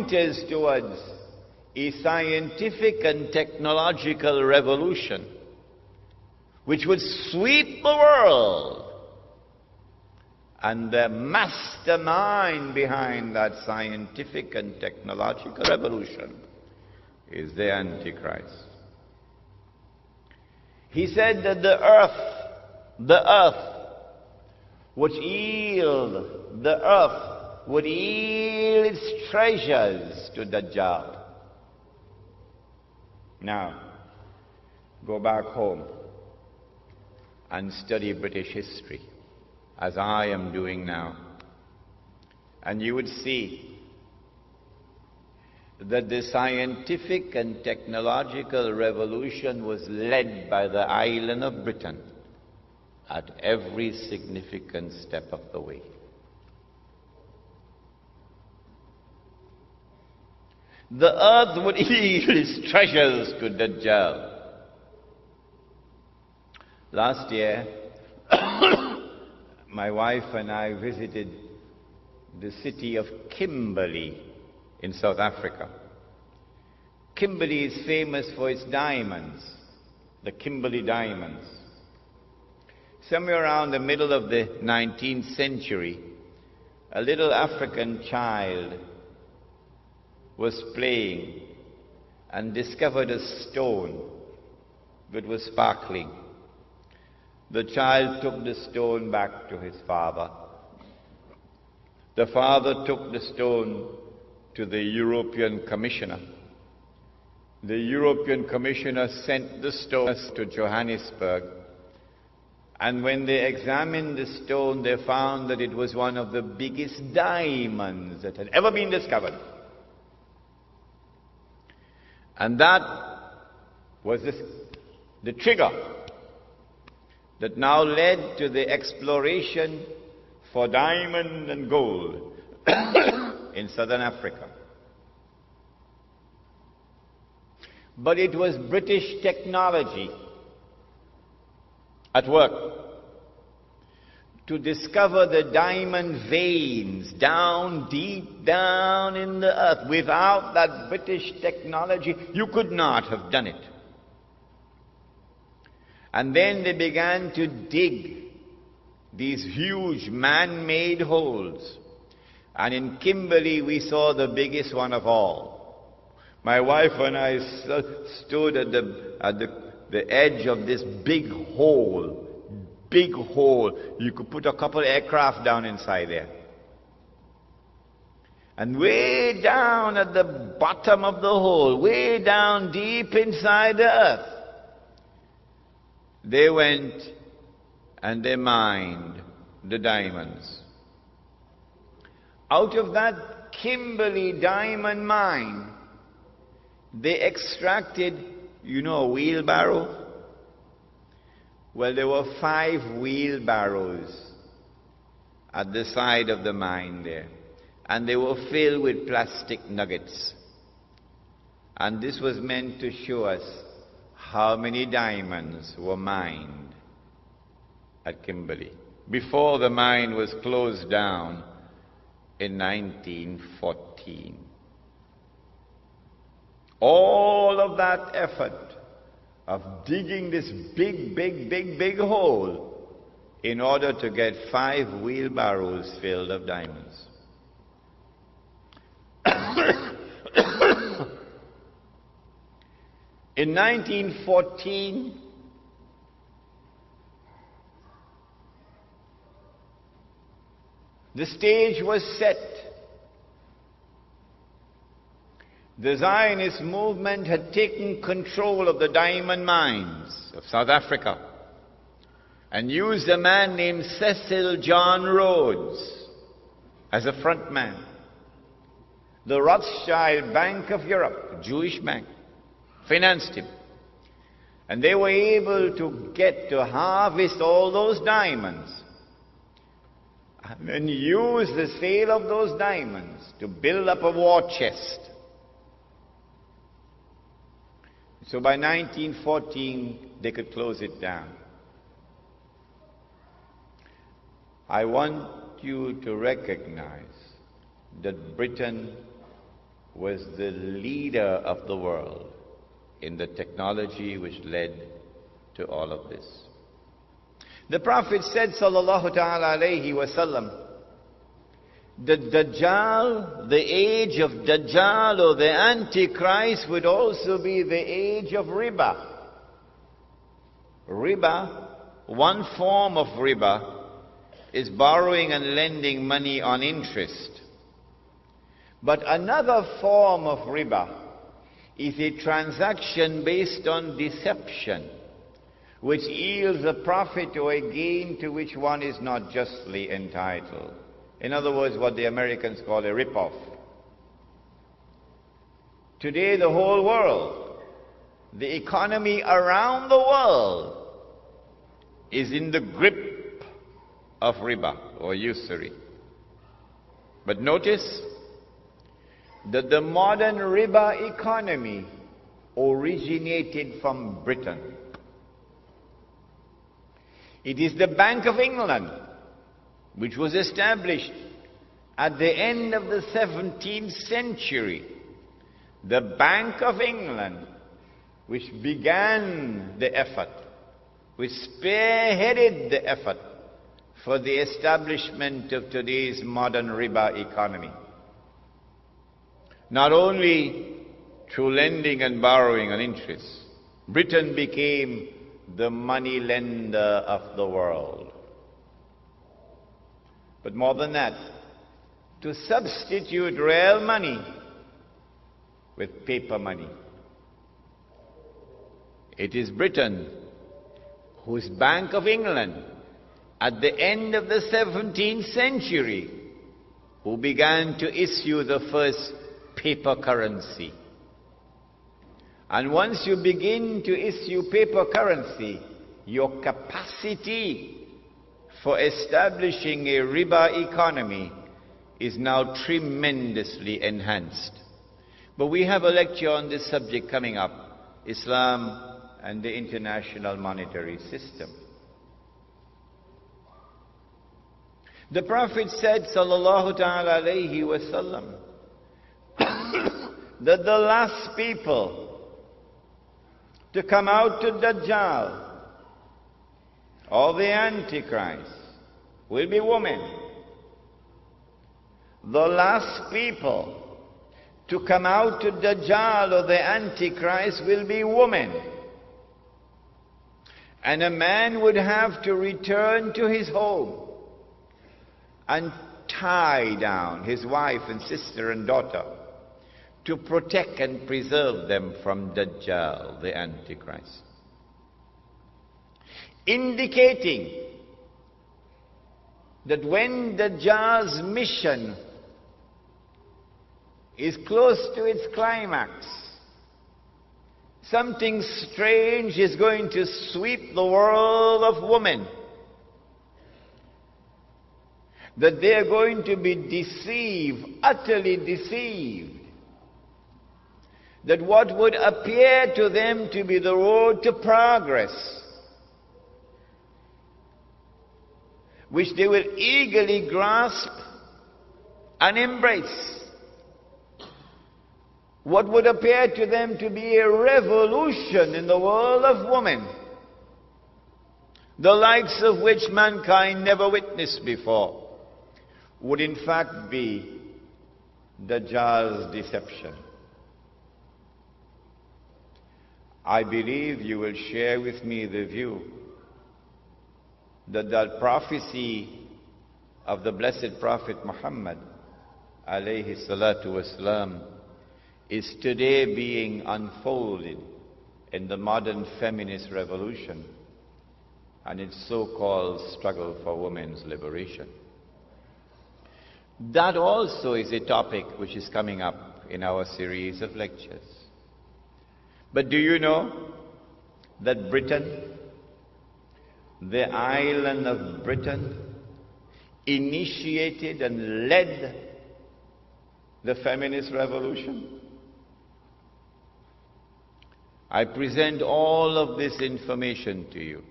pointers towards a scientific and technological revolution which would sweep the world. And the mastermind behind that scientific and technological revolution is the Antichrist. He said that the earth would yield its treasures to Dajjal. Now, go back home and study British history, as I am doing now, and you would see that the scientific and technological revolution was led by the island of Britain at every significant step of the way. The earth would yield its treasures to Dajjal. Last year, my wife and I visited the city of Kimberley in South Africa. Kimberley is famous for its diamonds, the Kimberley diamonds. Somewhere around the middle of the 19th century, a little African child was playing and discovered a stone that was sparkling. The child took the stone back to his father. The father took the stone to the European Commissioner. The European Commissioner sent the stone to Johannesburg. And when they examined the stone, they found that it was one of the biggest diamonds that had ever been discovered. And that was the trigger that now led to the exploration for diamond and gold in southern Africa. But it was British technology at work to discover the diamond veins deep down in the earth. Without that British technology, you could not have done it. And then they began to dig these huge man-made holes. And in Kimberley, we saw the biggest one of all. My wife and I stood at the edge of this big hole. Big hole. You could put a couple aircraft down inside there. And way down at the bottom of the hole, way down deep inside the earth, they went and they mined the diamonds. Out of that Kimberley diamond mine, they extracted, a wheelbarrow? Well, there were 5 wheelbarrows at the side of the mine there, and they were filled with plastic nuggets. And this was meant to show us how many diamonds were mined at Kimberley before the mine was closed down in 1914. All of that effort of digging this big hole in order to get 5 wheelbarrows filled of diamonds. In 1914, the stage was set. The Zionist movement had taken control of the diamond mines of South Africa and used a man named Cecil John Rhodes as a front man. The Rothschild Bank of Europe, a Jewish bank, financed him. And they were able to harvest all those diamonds and then use the sale of those diamonds to build up a war chest. So by 1914, they could close it down. I want you to recognize that Britain was the leader of the world in the technology which led to all of this. The Prophet said, sallallahu ta'ala alayhi wasallam, the Dajjal, the age of Dajjal or the Antichrist would also be the age of riba. Riba, one form of riba, is borrowing and lending money on interest. But another form of riba is a transaction based on deception, which yields a profit or a gain to which one is not justly entitled. In other words, what the Americans call a rip-off. Today, the whole world, the economy around the world, is in the grip of riba or usury. But notice that the modern riba economy originated from Britain. It is the Bank of England, which was established at the end of the 17th century. The Bank of England, which began the effort, which spearheaded the effort for the establishment of today's modern riba economy. Not only through lending and borrowing on interest, Britain became the money lender of the world. But more than that, to substitute real money with paper money. It is Britain whose Bank of England, at the end of the 17th century, who began to issue the first paper currency. And once you begin to issue paper currency, your capacity for establishing a riba economy is now tremendously enhanced. But we have a lecture on this subject coming up, Islam and the International Monetary System. The Prophet said, sallallahu ta'ala alayhi wasallam, that the last people to come out to Dajjal or the Antichrist will be women. The last people to come out to Dajjal or the Antichrist will be women. And a man would have to return to his home and tie down his wife and sister and daughter to protect and preserve them from Dajjal, the Antichrist. Indicating that when Dajjal's mission is close to its climax, something strange is going to sweep the world of women. That they are going to be deceived, utterly deceived. That what would appear to them to be the road to progress, which they will eagerly grasp and embrace, what would appear to them to be a revolution in the world of women, the likes of which mankind never witnessed before, would in fact be Dajjal's deception. I believe you will share with me the view that the prophecy of the blessed Prophet Muhammad alayhi salatu wasalam is today being unfolded in the modern feminist revolution and its so-called struggle for women's liberation. That also is a topic which is coming up in our series of lectures. But do you know that Britain, the island of Britain, initiated and led the feminist revolution? I present all of this information to you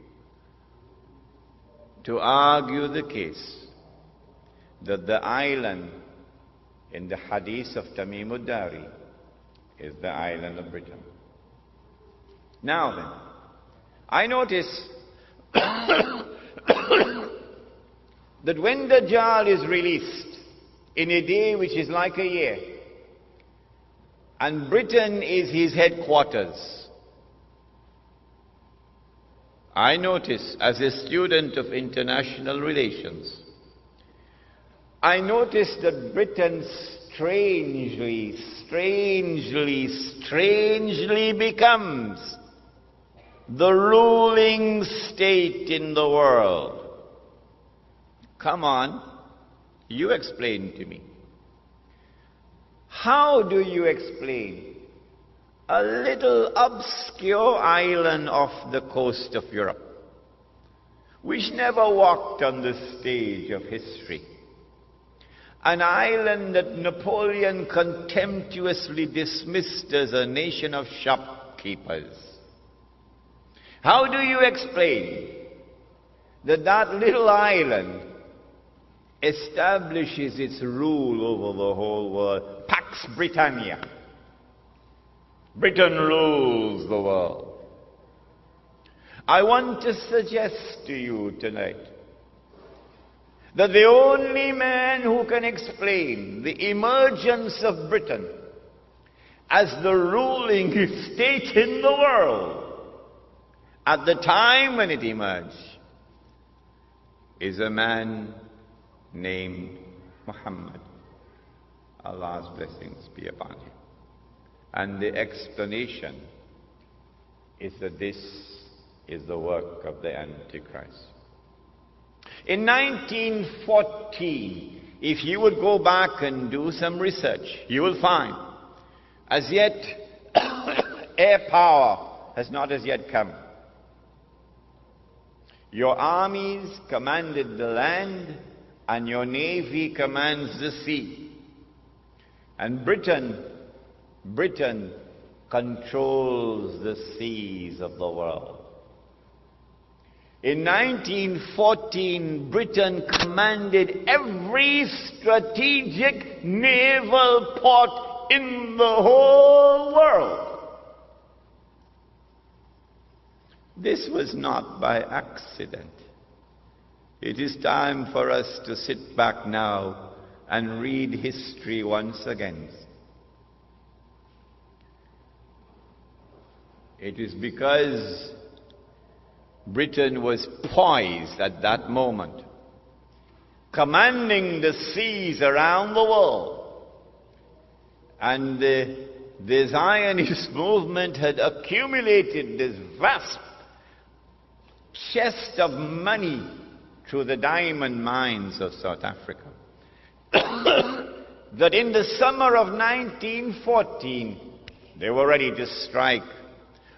to argue the case that the island in the hadith of Tamim ud-Dari is the island of Britain. Now then, I notice that when Dajjal is released in a day which is like a year, and Britain is his headquarters, I notice as a student of international relations, I notice that Britain strangely becomes the ruling state in the world. Come on, you explain to me. How do you explain a little obscure island off the coast of Europe, which never walked on the stage of history? An island that Napoleon contemptuously dismissed as a nation of shopkeepers. How do you explain that that little island establishes its rule over the whole world? Pax Britannia. Britain rules the world. I want to suggest to you tonight that the only man who can explain the emergence of Britain as the ruling state in the world at the time when it emerged is a man named Muhammad. Allah's blessings be upon him. And the explanation is that this is the work of the Antichrist. In 1914, if you would go back and do some research, you will find as yet air power has not as yet come. Your armies commanded the land and your navy commands the sea. And Britain controls the seas of the world. In 1914, Britain commanded every strategic naval port in the whole world. This was not by accident. It is time for us to sit back now and read history once again. It is because Britain was poised at that moment, commanding the seas around the world. And the Zionist movement had accumulated this vast chest of money through the diamond mines of South Africa. That in the summer of 1914, they were ready to strike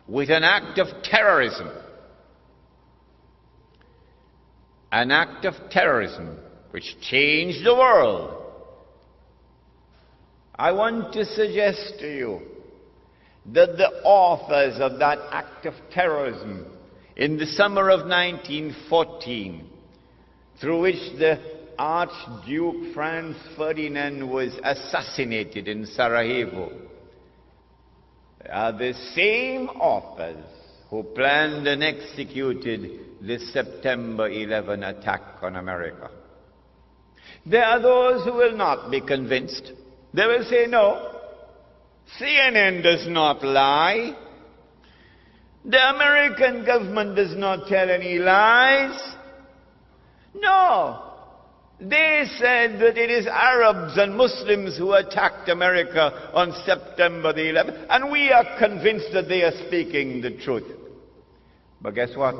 with an act of terrorism. An act of terrorism which changed the world. I want to suggest to you that the authors of that act of terrorism in the summer of 1914, through which the Archduke Franz Ferdinand was assassinated in Sarajevo, are the same authors who planned and executed the September 11 attack on America. There are those who will not be convinced. They will say, no, CNN does not lie. The American government does not tell any lies. No. They said that it is Arabs and Muslims who attacked America on September the 11th, and we are convinced that they are speaking the truth. But guess what?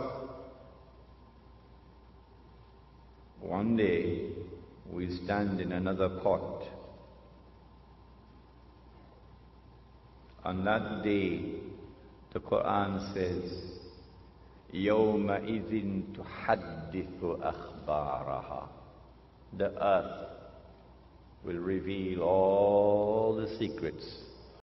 One day, we stand in another court. On that day, the Quran says, يَوْمَئِذٍ تُحَدِّثُ أَخْبَارَهَا. The earth will reveal all the secrets